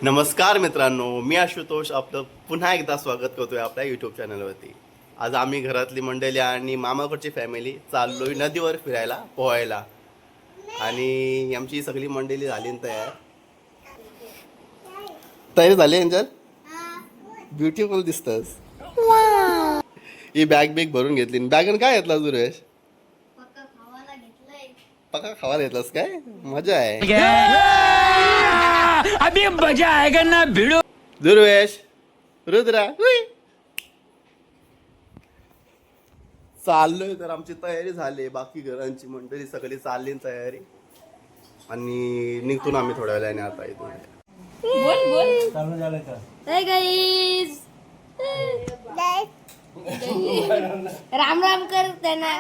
नमस्कार मित्रांनो, मी आशुतोष आपलं पुन्हा एकदा स्वागत करतोय आपल्या यूट्यूब चॅनलवरती. आज आम्ही घरातली मंडळी आणि मामाकडची फॅमिली चाललोय नदीवर फिरायला पोहायला. आणि आमची सगळी मंडळी झाली ना तयार. तयार झाली यांच्यात ब्युटिफुल दिसतस. ही बॅग भरून घेतली. बॅगन काय घेतला सुरेश? पक्का खावायला घेतलास काय? मजा आहे. अभी मजा आएगा ना भिड़ो. दुर्वेश, रुद्रा, हुई. चाललोय तर आमची तयारी झाली. बाकी घरांची मंडळी सगळी चालली तयारी आणि निघतो आम्ही थोड्या वेळाने आता इथून. बोल चालू झालं का? हाय गाईज राम राम कर त्यांना.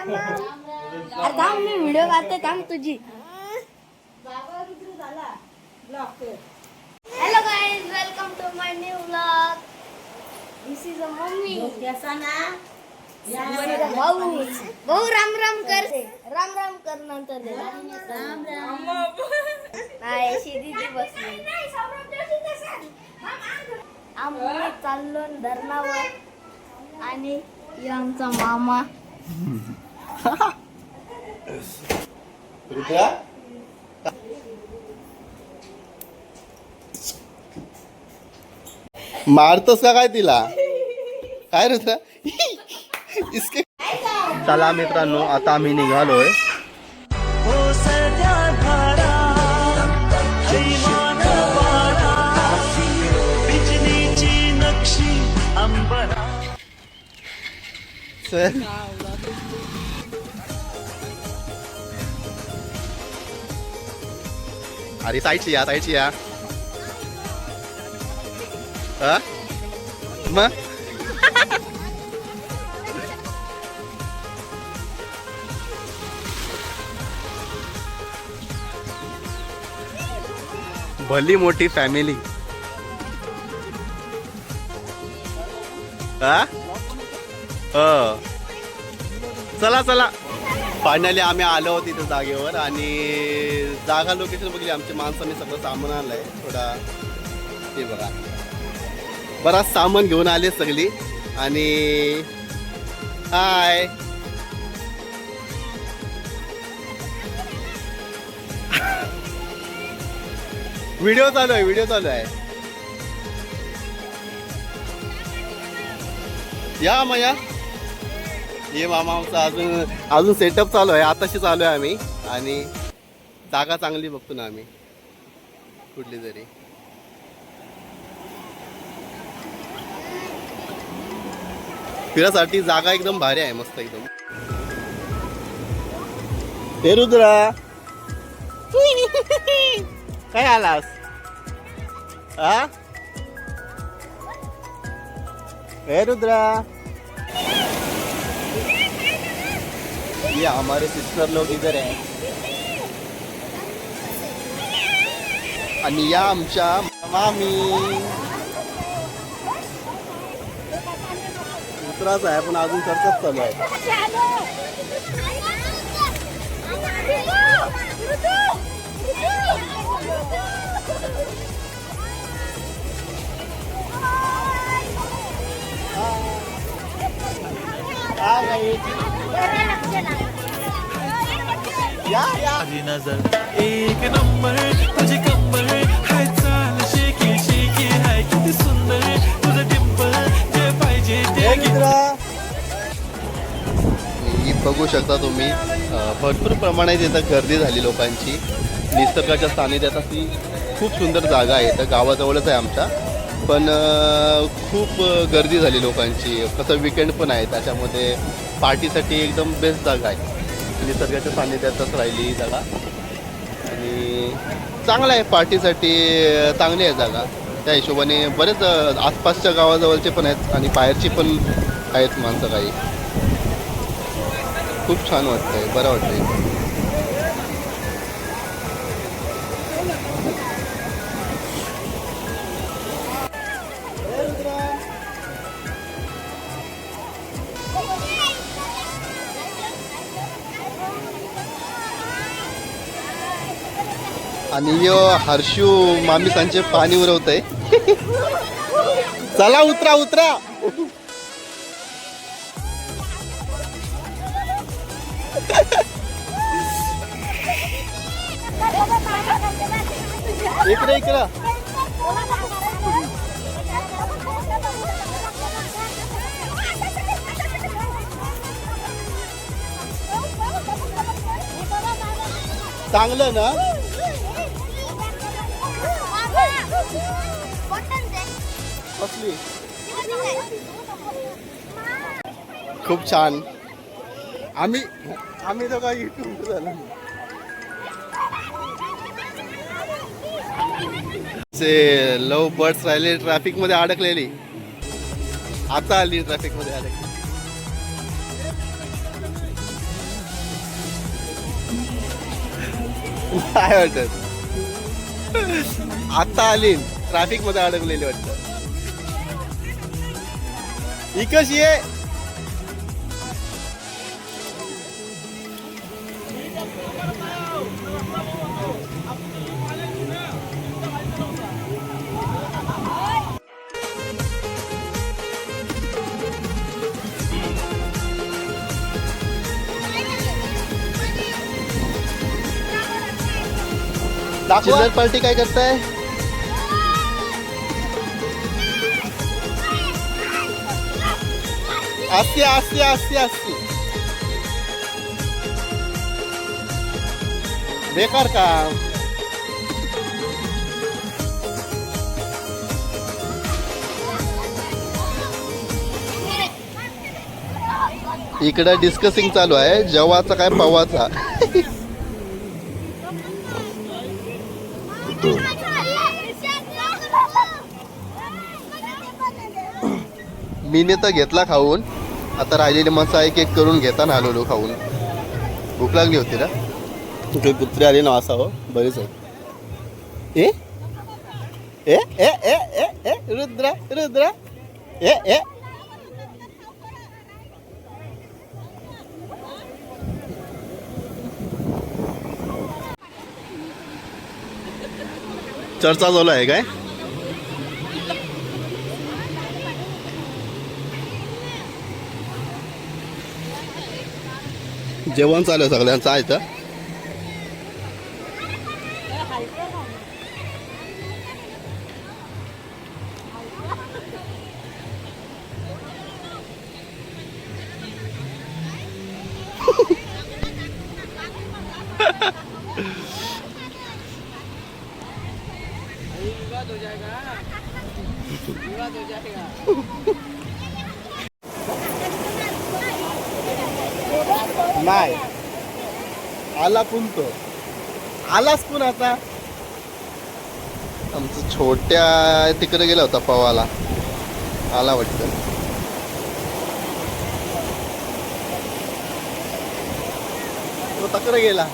अरे थांब मी व्हिडिओ काढते, थांब तुझी. Hello guys, welcome to my new vlog. This is a mummy. भाऊ राम राम कर. राम राम कर नंतर दे. राम राम. नाही शिदीची बसली. आम्ही चाललो धरणावर आणि हे आमचा मामा. रुद्रा मारतोस का काय तिला? काय रुद्रा? इसके चला मित्रांनो, आता आम्ही निघालोय. अरे साईडची या. मग भली मोठी फॅमिली. चला फायनली आम्ही आलो होतो तिथे जागेवर आणि जागा लोकेशन बघली. आमच्या माणसाने सगळं सामान आणलंय. थोडा ते बघा, बराच सामान घेऊन आले सगळी. आणि हाय व्हिडिओ चालू आहे. या मया ये मामा आमचा अजून सेटअप चालू आहे. आताशी चालू आहे आम्ही. आणि जागा चांगली बघतो ना आम्ही कुठली तरी. फिरासाठी जागा एकदम भारी आहे, मस्त एकदम. हे रुद्रा काय आलास? हे रुद्रा, ये हमारे सिस्टर लोग इधर है. आणि या आमच्या मामी. उतराच आहे पण अजून चर्चाच चालू आहे. आधी नजर एक नंबर तुझी कंबर हाय, चाल शेकी शेकी हाय, किती सुंदर तुझं डिंपल, जे पाहिजे ते ही बघू शकता तुम्ही. भरपूर प्रमाणात इथं गर्दी झाली लोकांची. निसर्गाच्या सानिध्यात अशी खूप सुंदर जागा आहे. इथं गावाजवळच आहे आमच्या, पण खूप गर्दी झाली लोकांची. कसं विकेंड पण आहे, त्याच्यामध्ये पार्टीसाठी एकदम बेस्ट जागा आहे. निसर्गाच्या सानिध्यातच राहिली ही जागा आणि चांगलं आहे पार्टीसाठी. चांगली आहे जागा. त्या हिशोबाने बरेच आसपासच्या गावाजवळचे पण आहेत आणि बाहेरची पण आहेत माणसं काही. खूप छान वाटतंय, बरं वाटतंय. आणि यो हर्षू मामी सांचे पाणी उरवतय. चला उतरा उतरा. इकडे इकडे. चांगलं ना. कसली खूप छान. आम्ही तर काय युट्यूब झालं. लव बर्ड्स राहिले ट्रॅफिक मध्ये अडकलेली. आता आली ट्रॅफिक मध्ये अडकली. काय वाटत आता आली ट्रॅफिक मध्ये अडकलेली वाटत. ही कशी आहे. चिल्लर पार्टी काय करताय. आस्ती आस्ती आस्ती आस्ती. बेकार काम. इकडं डिस्कसिंग चालू आहे जेवाचा काय पवाचा. मीने तर घेतला खाऊन. आता राहिलेले मसा एक एक करून घेताना आलो खाऊन. भूक लागली होती ना. काही कुत्रे आले ना असावं बरेच आहे. ए ए ए ए ए ए रुद्रा रुद्रा ए ए. चर्चा चालू आहे काय. जेवण चालू आहे सगळ्यांचं आहे तर. नाही आला पण तो आलाच पण. आता आमचं छोट्या तिकडे गेला होता पवाला. आला वाटतं. तो तकडे गेला.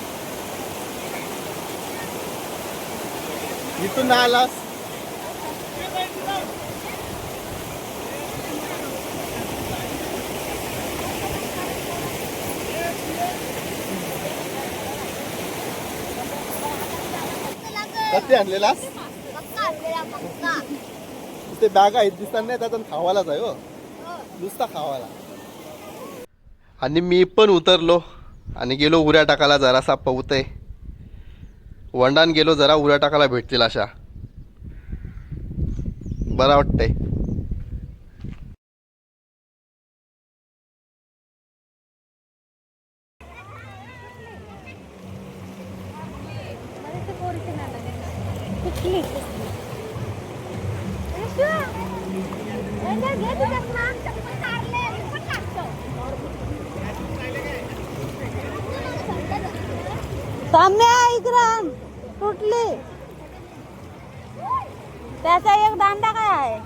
इथून आलास. कधी आणलेलास. ते बॅग आहेत दिसतात नाही त्यातून खावालाच आहे हो. नुसता खावाला. आणि मी पण उतरलो आणि गेलो उऱ्या टाकायला. जरासा पवतय वंडान गेलो जरा उऱ्या टाकायला भेटतील अशा. बरा वाटतंय. सामने इकडं तुटली. त्याचा एक दांडा काय आहे.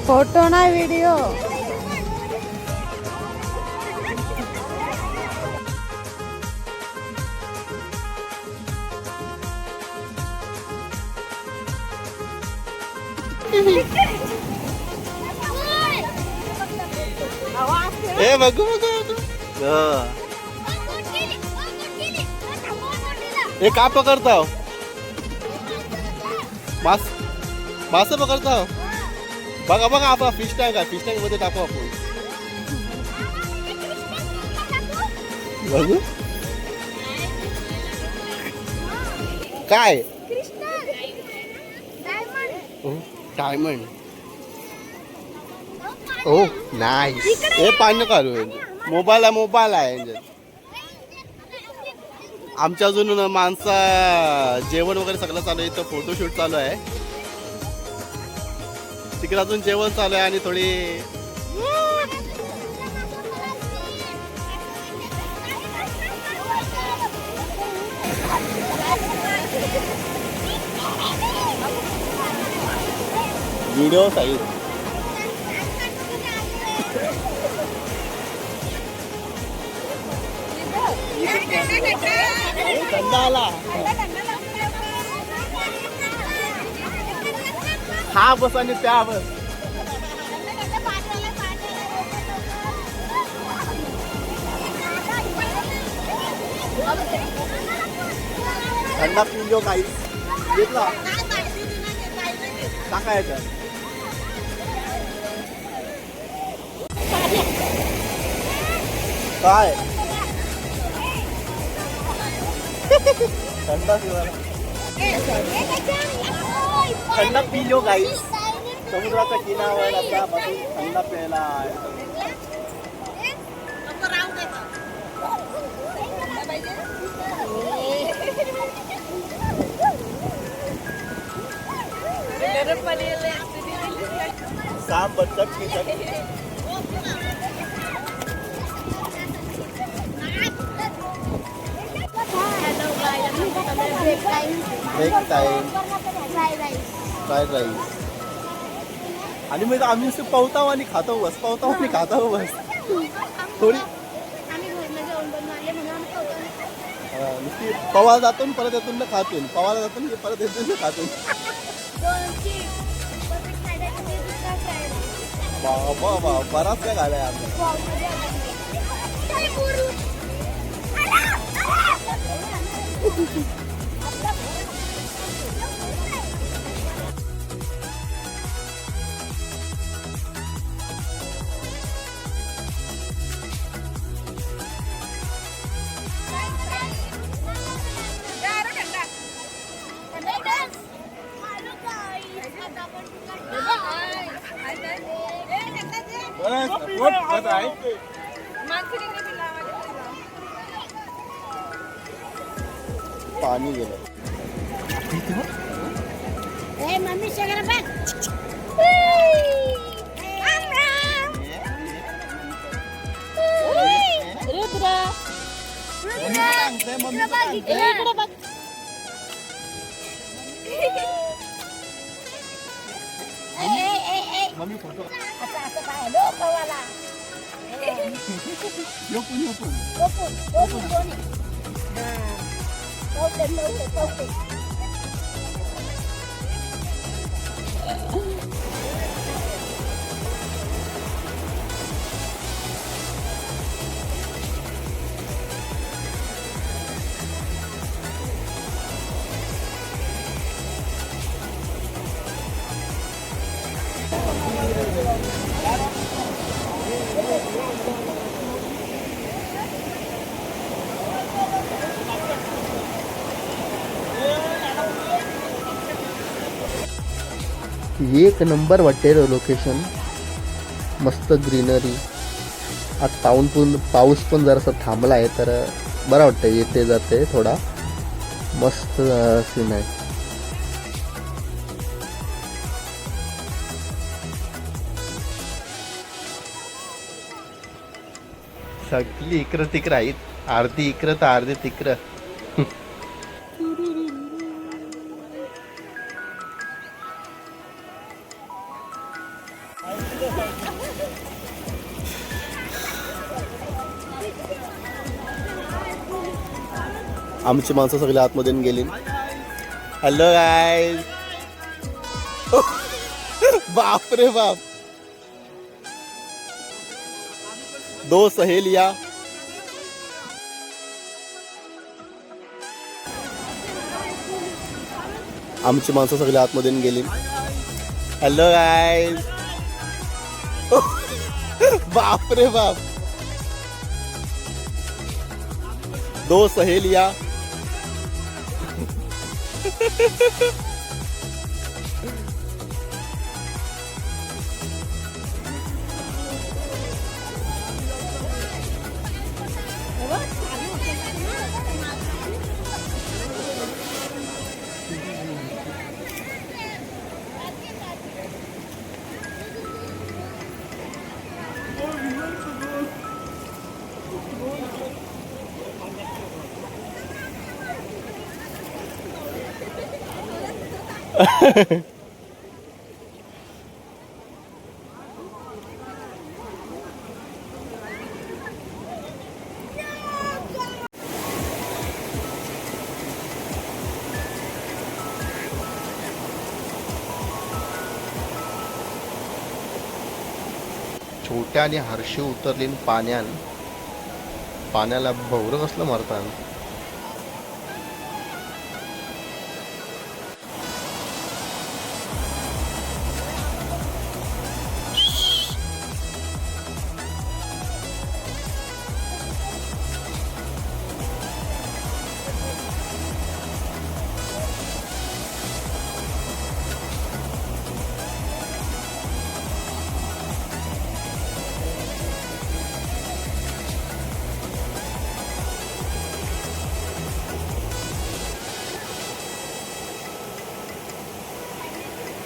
फोटो ना व्हिडिओ. बघू बघू हे का पकडताव मास पकडताव बघा बघा आपण फिश टँक आहे फिश टँक मध्ये टाकू आपण बघू काय डायमंड ओ नाईस हे पाणी काढू मोबाईल आहे यांच्यात. आमच्या अजून माणसा जेवण वगैरे सगळं चालू आहे इथं फोटोशूट चालू आहे तिकडे अजून जेवण चालू आहे आणि थोडी व्हिडिओ साईड हा बस आणि त्या बस थंडा पिंजो काही घेतला टाकायचं काय थंडा पिलो काही समुद्राच्या किनाऱ्यावर आता बसून थंडा प्यायला साम बच्चत की ब्रेक टाइम फ्राईड राईस आणि मग आम्ही नुसतं पवताव आणि खातो बस पवताव आणि खातो बस थोडी नुसती पवायला जातो परत येतून खातून पवायला जातो परत येतून खातून बाबा बराच काय घालाय आम्ही पाणी गेलं मम्मी सगळं बघ मम्मी फोटो असं काय लोकवाला एक नंबर वाटते लोकेशन मस्त ग्रीनरी आज पाऊस पण जरासा थांबला आहे तर बरं वाटतं येते जाते थोडा मस्त सीन आहे सगळी इकडं तिकडं आहेत अर्धी इकडं तर अर्धी तिकडं आमची माणसं सगळी आतमध्ये गेली हॅलो गाईज बाप रे बाप दो सहेलिया. आमची माणसं सगळी आतमध्ये गेली. Hello guys. बाप रे बाप. दो सहेलिया. छोट्या आणि हरशी उतरली पाण्याला भवरं कसलं मारतात.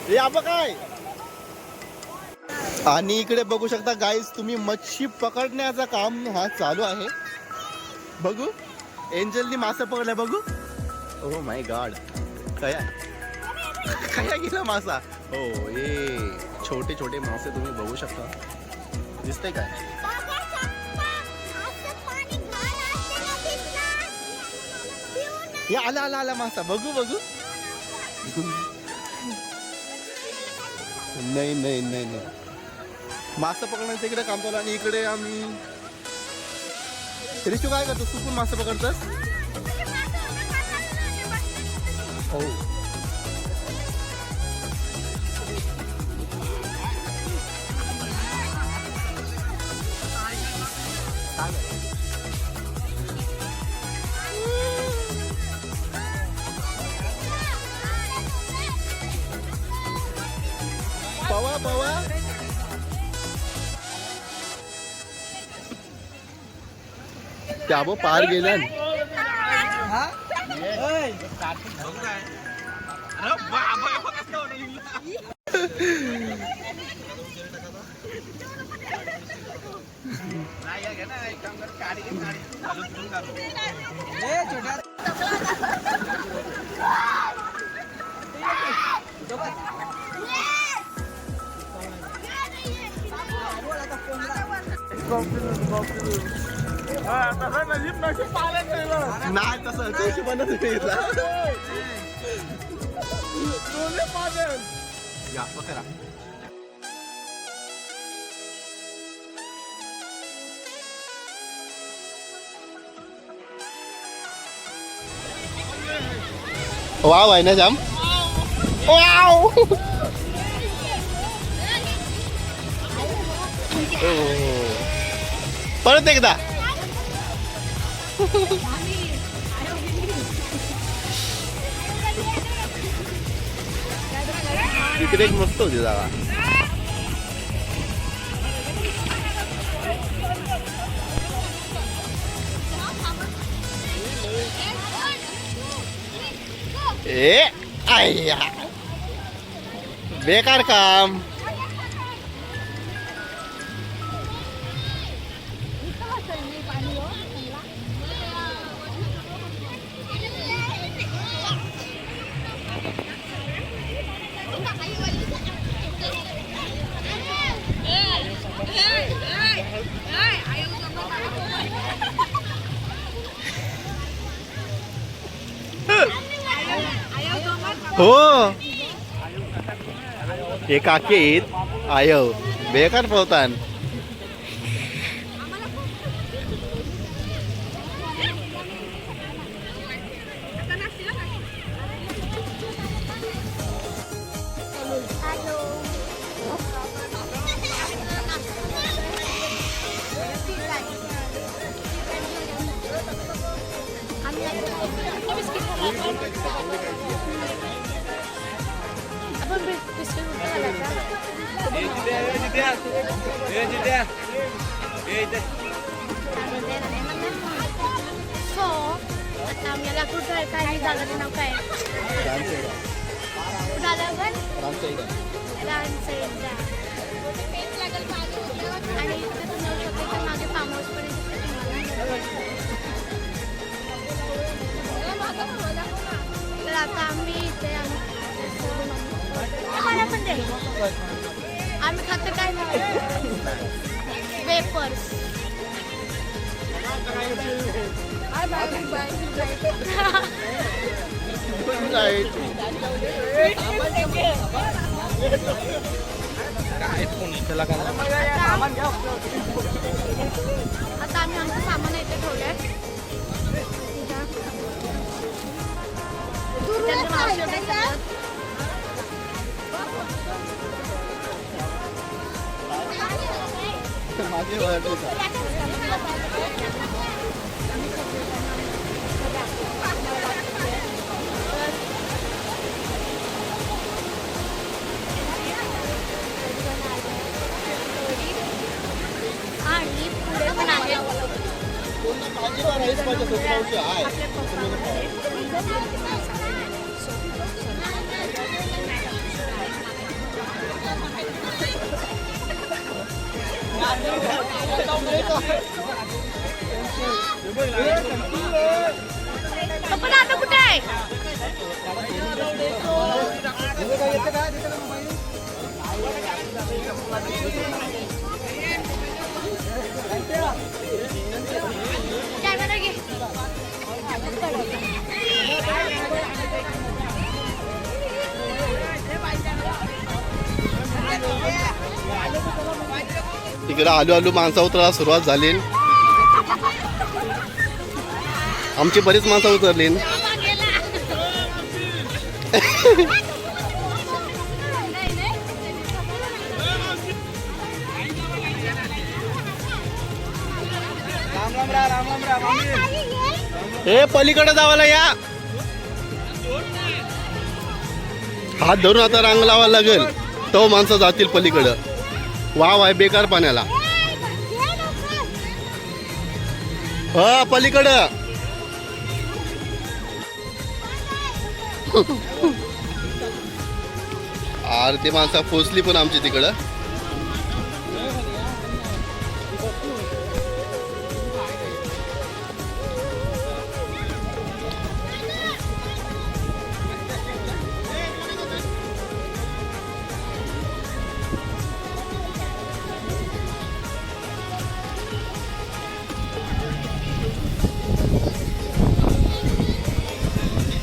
हे आपण काय. आणि इकडे बघू शकता गाईज तुम्ही, मच्छी पकडण्याचा काम हा चालू आहे. बघू एंजलनी मासा पकडलाय. बघू. Oh my God. कया गेला मासा. हो हे छोटे छोटे मासे तुम्ही बघू शकता. दिसतंय काय. हे आला आला आला मासा. बघू बघू. नाही नाही नाही नाही. मासा पकडण्याचं इकडे काम चालू. आणि इकडे आम्ही. रिशू काय करतो. तू पण मासा पकडतोस. हो पवा पवा. त्याबो पार गेला. नाही तसं त्याशी पण या पकरा. वाव आहे ना जाम. वाव. परत एकदा. इकडे एक मस्त होती जागा. ए आया बेकार काम. हो हे काकी आयो बेकार पवतान. सो आता आम्हाला कुठं काय जागाचं नाव काय कुठं आलं पण रानसाईडला आणि इथे तुम्ही जाऊ शकता इथे मागे फार्म हाऊस पण तर आता आम्ही इथे मला पण दे आम्ही खातो काय वेपर्स आता आम्ही आमचं सामान इथे ठेवलंय आणि पुढे पण आहे पण आता कुठे आहे कॅमेरा घे तिकडे आलू आलू माणसं उतरायला सुरुवात झाली. आमची बरीच माणसं उतरली. हे पलीकडे जावाला या हात धरून आता रांग लावायला लागेल तो माणसं जातील पलीकडं. वाव आहे बेकार पाण्याला हा पलीकडं आरती माणसं पोचली पण आमची तिकडं.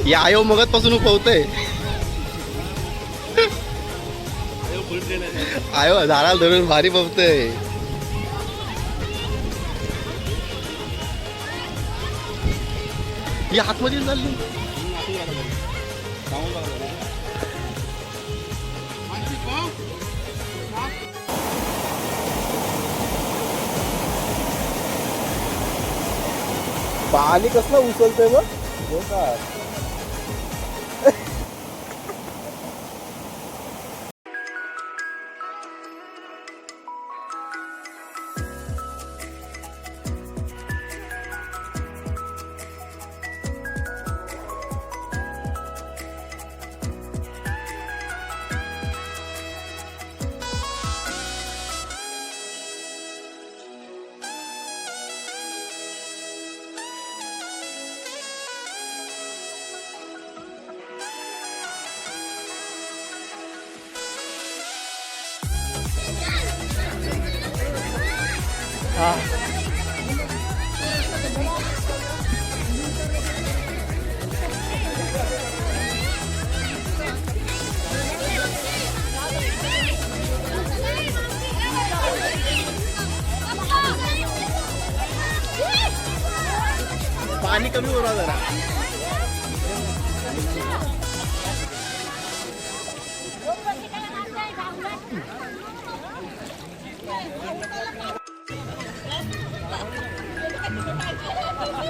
या आयो मगत पासून पोहतय आयो झाडाला धरून भारी पोहतय. या आतमध्ये चालली पाणी कसलं उचलतंय बघ. पाणी कमी उडवा जरा.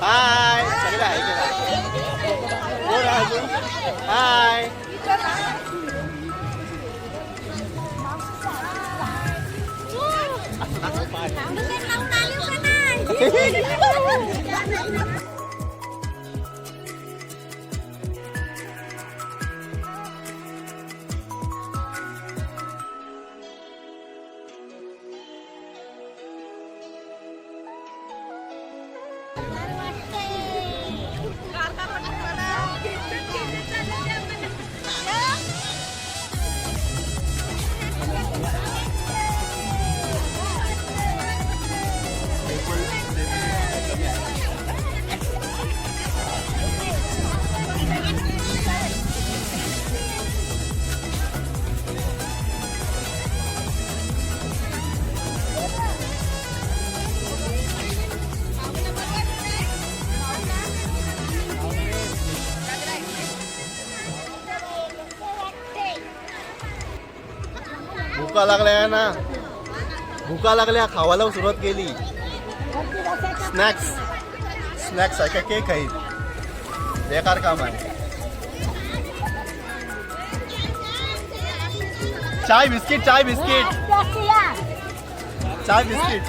हाय सगळे आहे का? कोण आहे अजून? हाय भुका लागल्या ना, भुका लागल्या, खावायला सुरुवात केली. स्नॅक्स आहे का केक आहे, बेकार काम आहे. चाय बिस्किट चाय बिस्किट चाय बिस्किट.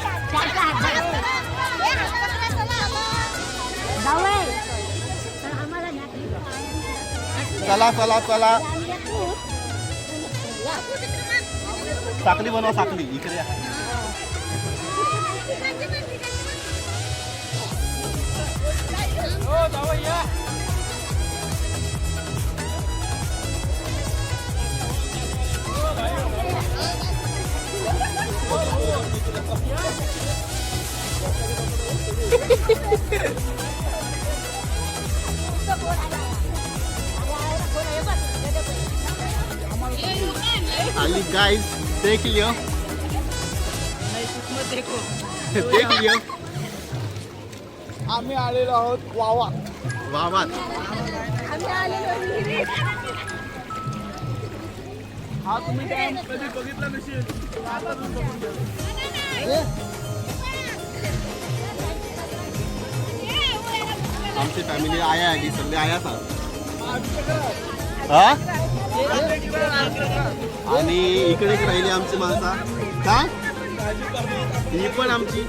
चला चला चला, साखली बनवा, साखली इकडे या. आली गाइस, देख लियो देख लियो. आम्ही आलेलो आहोत वावात. वावात हा तुम्ही डॅम कधी बघितला नसेल. आमची फॅमिली आया आली, सगळे आया सांग. हा आणि इकडेच राहिली आमची माणसा का, ही पण आमची.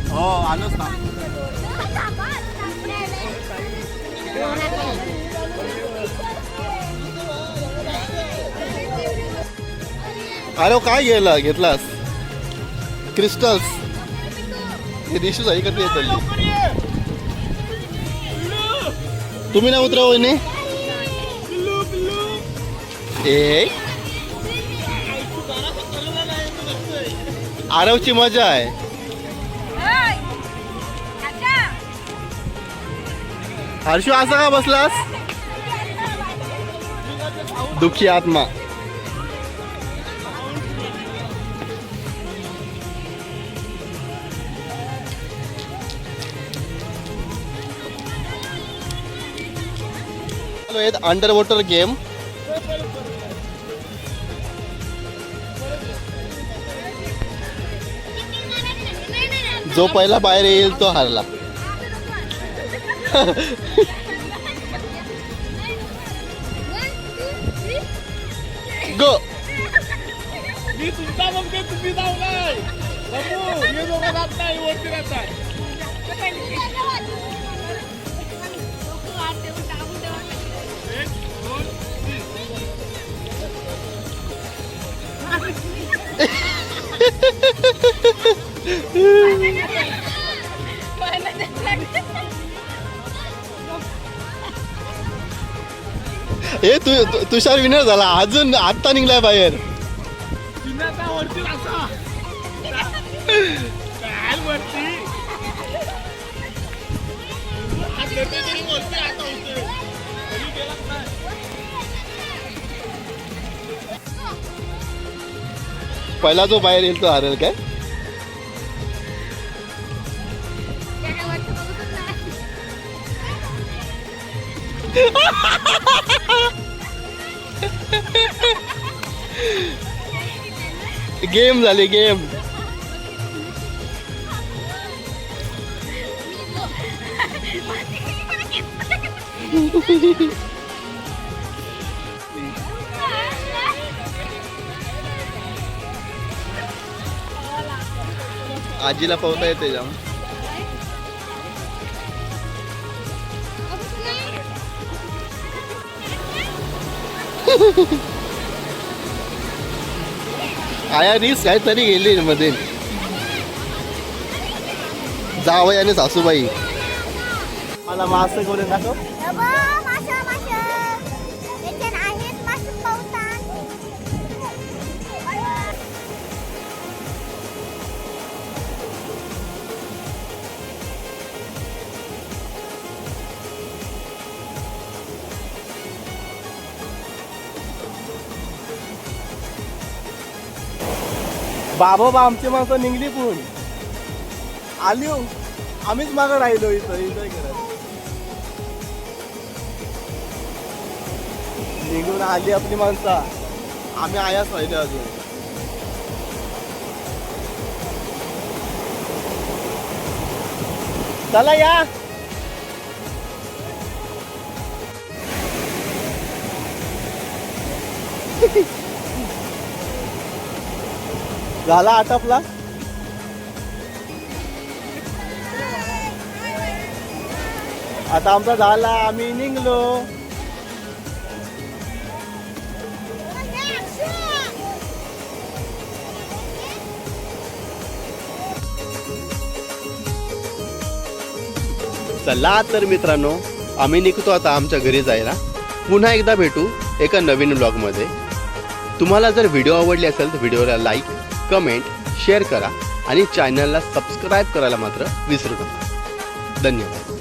हो आलोच ना. अरे काय घेतलास? क्रिस्टल्स. हे दिशूच आहे का ते चालली. तुम्ही ना उतरा वहिनी. ए आरवची मजा आहे. हर्षू असं का बसलास? दुःखी आत्मा. Under water game. जो पहिला बाहेर येईल तो हारला. गो. मी तुमचा बघते, तुम्ही जाऊ काय. हे दोघं जात नाही, वरती राहतात. हे तुषार विनर झाला, अजून आत्ता निघलाय बाहेर. वरती असा काय वरती वरती आता होते. पहिला जो बाहेर येईल तो हरेल काय? गेम झाली गेम. आजीला पोहता येते जाम. आया रीस काहीतरी गेली मध्ये. जावई आणि सासूबाई. मला मासे करून दाखव. बाबा आमची माणसं निघली पण आली हो. आम्हीच मागं राहिलो इथं एन्जॉय करत. निघून आली आपली माणसं. आम्ही आयाच राहिले अजून. चला या. झाला आटपला. आता आमचा झाला. आम्ही निघलो. चला तर मित्रांनो, आम्ही निघतो आता आमच्या घरी जायला. पुन्हा एकदा भेटू एका नवीन व्लॉगमध्ये. तुम्हाला जर व्हिडिओ आवडली असेल तर व्हिडिओला लाईक, कमेंट, शेअर करा आणि चॅनलला सबस्क्राईब करायला मात्र विसरू नका. धन्यवाद.